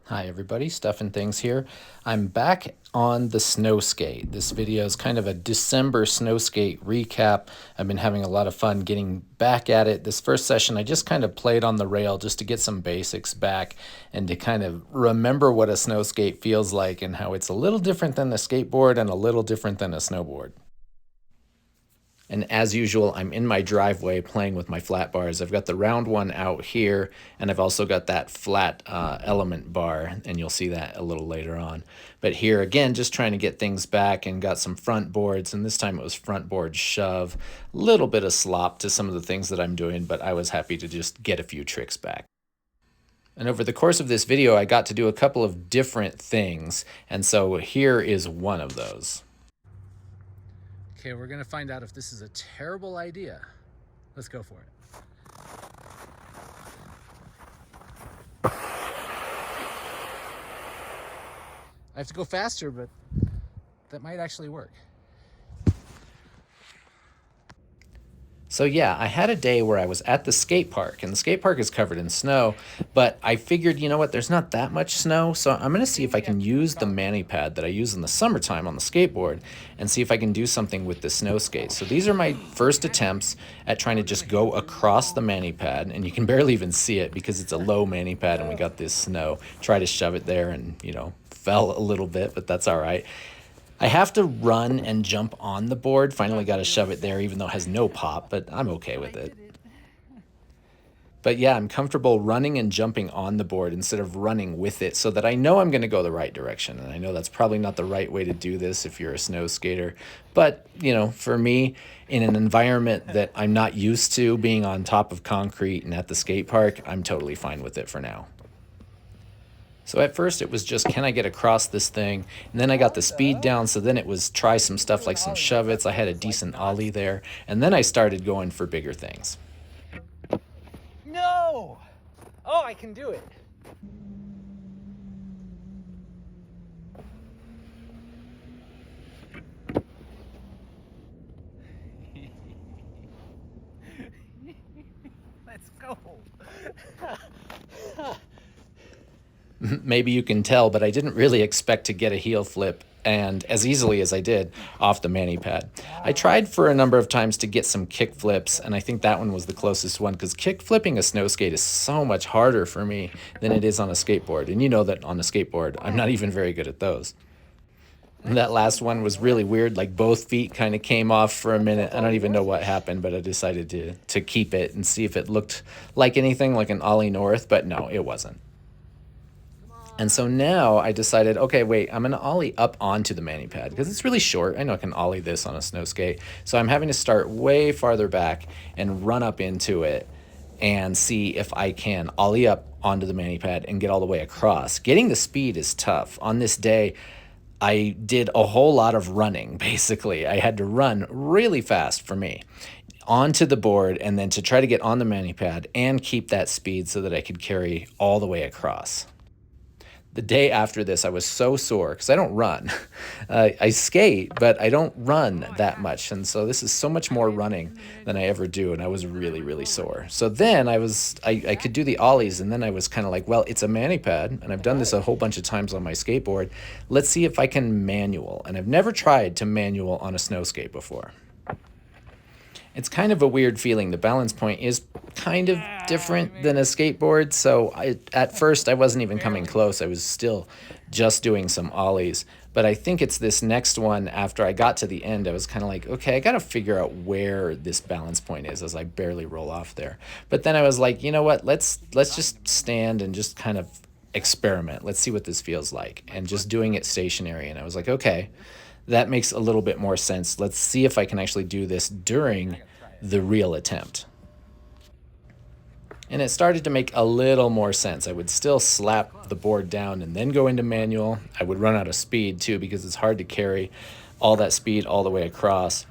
Hi everybody, Stuff and Things here. I'm back on the Snowskate. This video is kind of a December Snowskate recap. I've been having a lot of fun getting back at it. This first session I just kind of played on the rail just to get some basics back and to kind of remember what a snowskate feels like and how it's a little different than a skateboard and a little different than a snowboard. And as usual, I'm in my driveway playing with my flat bars. I've got the round one out here, and I've also got that flat element bar, and you'll see that a little later on. But here again, just trying to get things back and got some front boards, and this time it was front board shove. A little bit of slop to some of the things that I'm doing, but I was happy to just get a few tricks back. And over the course of this video, I got to do a couple of different things, and so here is one of those. Okay, we're gonna find out if this is a terrible idea. Let's go for it. I have to go faster, but that might actually work. So yeah, I had a day where I was at the skate park, and the skate park is covered in snow, but I figured, you know what, there's not that much snow, so I'm gonna see if I can use the mani pad that I use in the summertime on the skateboard and see if I can do something with the snow skate. So these are my first attempts at trying to just go across the mani pad, and you can barely even see it because it's a low mani pad and we got this snow. Try to shove it there and, fell a little bit, but that's all right. I have to run and jump on the board. Finally got to shove it there, even though it has no pop, but I'm okay with it. But yeah, I'm comfortable running and jumping on the board instead of running with it so that I know I'm going to go the right direction. And I know that's probably not the right way to do this if you're a snow skater. But, for me, in an environment that I'm not used to, being on top of concrete and at the skate park, I'm totally fine with it for now. So at first it was just, can I get across this thing? And then I got the speed down, so then it was try some stuff like some shove-its. I had a decent ollie there. And then I started going for bigger things. No! Oh, I can do it. Let's go. Maybe you can tell, but I didn't really expect to get a heel flip, and as easily as I did, off the mani pad. I tried for a number of times to get some kick flips, and I think that one was the closest one, because kick flipping a snow skate is so much harder for me than it is on a skateboard. And you know that on a skateboard, I'm not even very good at those. And that last one was really weird, like both feet kind of came off for a minute. I don't even know what happened, but I decided to keep it and see if it looked like anything like an ollie north, but no, it wasn't. And so now I decided, okay, wait, I'm gonna ollie up onto the mani pad because it's really short. I know I can ollie this on a snow skate. So I'm having to start way farther back and run up into it and see if I can ollie up onto the mani pad and get all the way across. Getting the speed is tough. On this day, I did a whole lot of running, basically. I had to run really fast for me onto the board and then to try to get on the mani pad and keep that speed so that I could carry all the way across. The day after this, I was so sore because I don't run. I skate, but I don't run that much. And so this is so much more running than I ever do. And I was really, really sore. So then I could do the ollies. And then I was kind of like, well, it's a mani pad. And I've done this a whole bunch of times on my skateboard. Let's see if I can manual. And I've never tried to manual on a snow skate before. It's kind of a weird feeling. The balance point is kind of different than a skateboard. So at first I wasn't even coming close. I was still just doing some ollies. But I think it's this next one after I got to the end, I was kind of like, okay, I got to figure out where this balance point is as I barely roll off there. But then I was like, you know what, let's just stand and just kind of experiment. Let's see what this feels like. And just doing it stationary. And I was like, okay, that makes a little bit more sense. Let's see if I can actually do this during the real attempt. And it started to make a little more sense. I would still slap the board down and then go into manual. I would run out of speed too because it's hard to carry all that speed all the way across.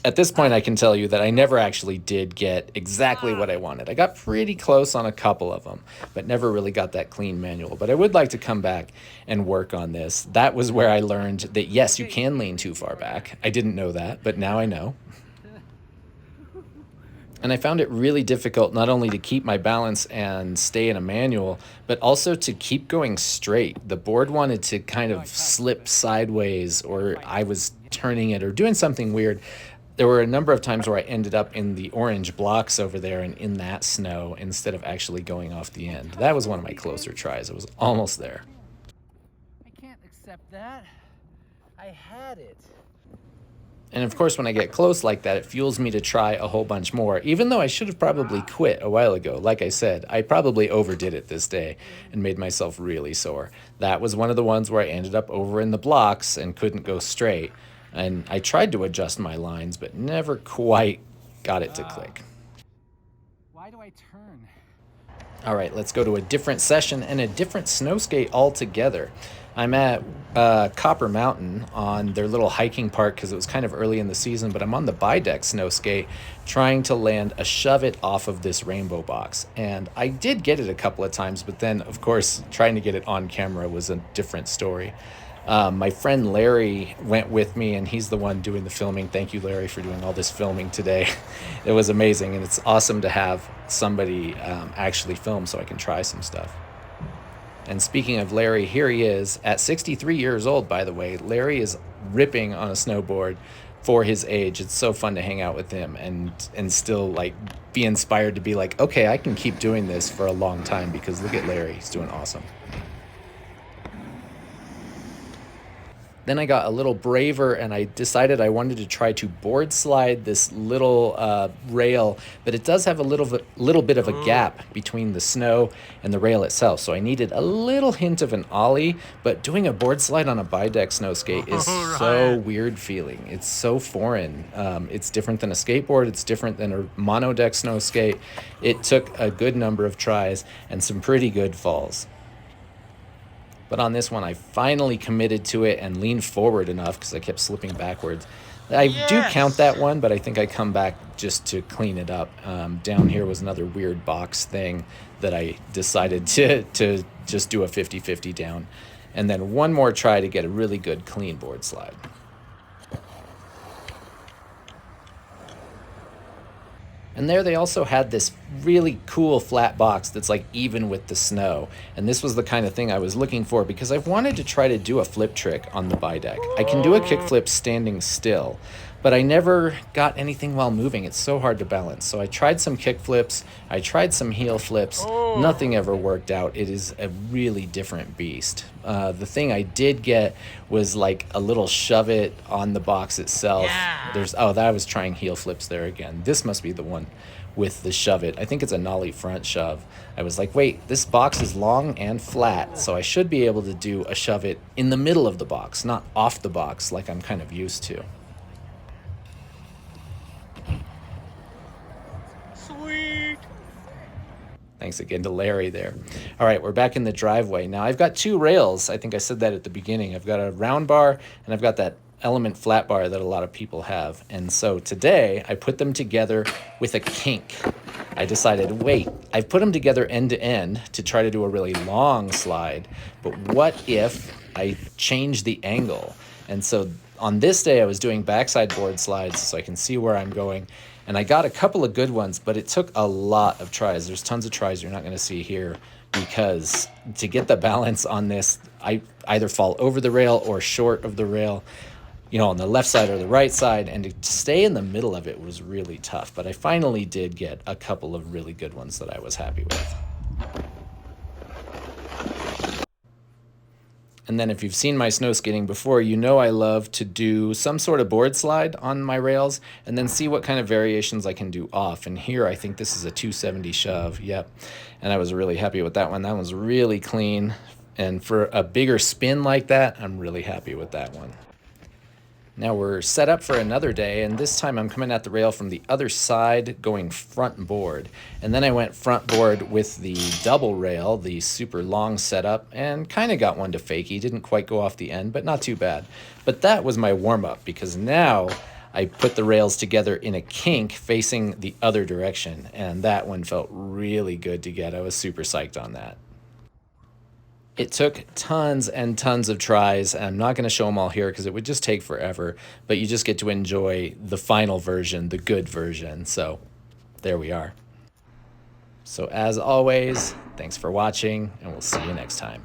At this point, I can tell you that I never actually did get exactly what I wanted. I got pretty close on a couple of them, but never really got that clean manual. But I would like to come back and work on this. That was where I learned that, yes, you can lean too far back. I didn't know that, but now I know. And I found it really difficult not only to keep my balance and stay in a manual, but also to keep going straight. The board wanted to kind of slip sideways, or I was turning it or doing something weird. There were a number of times where I ended up in the orange blocks over there and in that snow instead of actually going off the end. That was one of my closer tries. I was almost there. I can't accept that. I had it. And of course, when I get close like that, it fuels me to try a whole bunch more, even though I should have probably quit a while ago. Like I said, I probably overdid it this day and made myself really sore. That was one of the ones where I ended up over in the blocks and couldn't go straight. And I tried to adjust my lines, but never quite got it to click. Why do I turn? All right, let's go to a different session and a different snow skate altogether. I'm at Copper Mountain on their little hiking park because it was kind of early in the season, but I'm on the bi-deck snow skate trying to land a shove it off of this rainbow box. And I did get it a couple of times, but then, of course, trying to get it on camera was a different story. My friend Larry went with me, and he's the one doing the filming. Thank you, Larry, for doing all this filming today. It was amazing, and it's awesome to have somebody actually film so I can try some stuff. And speaking of Larry, here he is at 63 years old, by the way. Larry is ripping on a snowboard for his age. It's so fun to hang out with him and still like be inspired to be like, okay, I can keep doing this for a long time because look at Larry. He's doing awesome. Then I got a little braver and I decided I wanted to try to board slide this little rail, but it does have a little bit of a gap between the snow and the rail itself. So I needed a little hint of an ollie, but doing a board slide on a bi-deck snow skate is so weird feeling. It's so foreign. It's different than a skateboard. It's different than a mono-deck snow skate. It took a good number of tries and some pretty good falls. But on this one, I finally committed to it and leaned forward enough because I kept slipping backwards. I do count that one, but I think I come back just to clean it up. Down here was another weird box thing that I decided to just do a 50-50 down. And then one more try to get a really good clean board slide. And there they also had this really cool flat box that's like even with the snow. And this was the kind of thing I was looking for because I wanted to try to do a flip trick on the bi-deck. I can do a kickflip standing still, but I never got anything while moving. It's so hard to balance. So I tried some kickflips, I tried some heel flips, nothing ever worked out. It is a really different beast. The thing I did get was like a little shove it on the box itself. That I was trying heel flips there again. This must be the one with the shove it. I think it's a nollie front shove. I was like, wait, this box is long and flat, so I should be able to do a shove it in the middle of the box, not off the box like I'm kind of used to. Sweet. Thanks again to Larry there. All right, we're back in the driveway. Now I've got two rails. I think I said that at the beginning. I've got a round bar and I've got that element flat bar that a lot of people have. And so today I put them together with a kink. I decided, wait, I've put them together end to end to try to do a really long slide, but what if I change the angle? And so on this day I was doing backside board slides so I can see where I'm going. And I got a couple of good ones, but it took a lot of tries. There's tons of tries you're not going to see here because to get the balance on this, I either fall over the rail or short of the rail, on the left side or the right side, and to stay in the middle of it was really tough. But I finally did get a couple of really good ones that I was happy with. And then if you've seen my snow skating before, you know I love to do some sort of board slide on my rails and then see what kind of variations I can do off. And here I think this is a 270 shove. Yep. And I was really happy with that one. That one's really clean. And for a bigger spin like that, I'm really happy with that one. Now we're set up for another day, and this time I'm coming at the rail from the other side going front board. And then I went front board with the double rail, the super long setup, and kind of got one to fakie. Didn't quite go off the end, but not too bad. But that was my warm-up because now I put the rails together in a kink facing the other direction, and that one felt really good to get. I was super psyched on that. It took tons and tons of tries. I'm not going to show them all here because it would just take forever, but you just get to enjoy the final version, the good version. So there we are. So as always, thanks for watching, and we'll see you next time.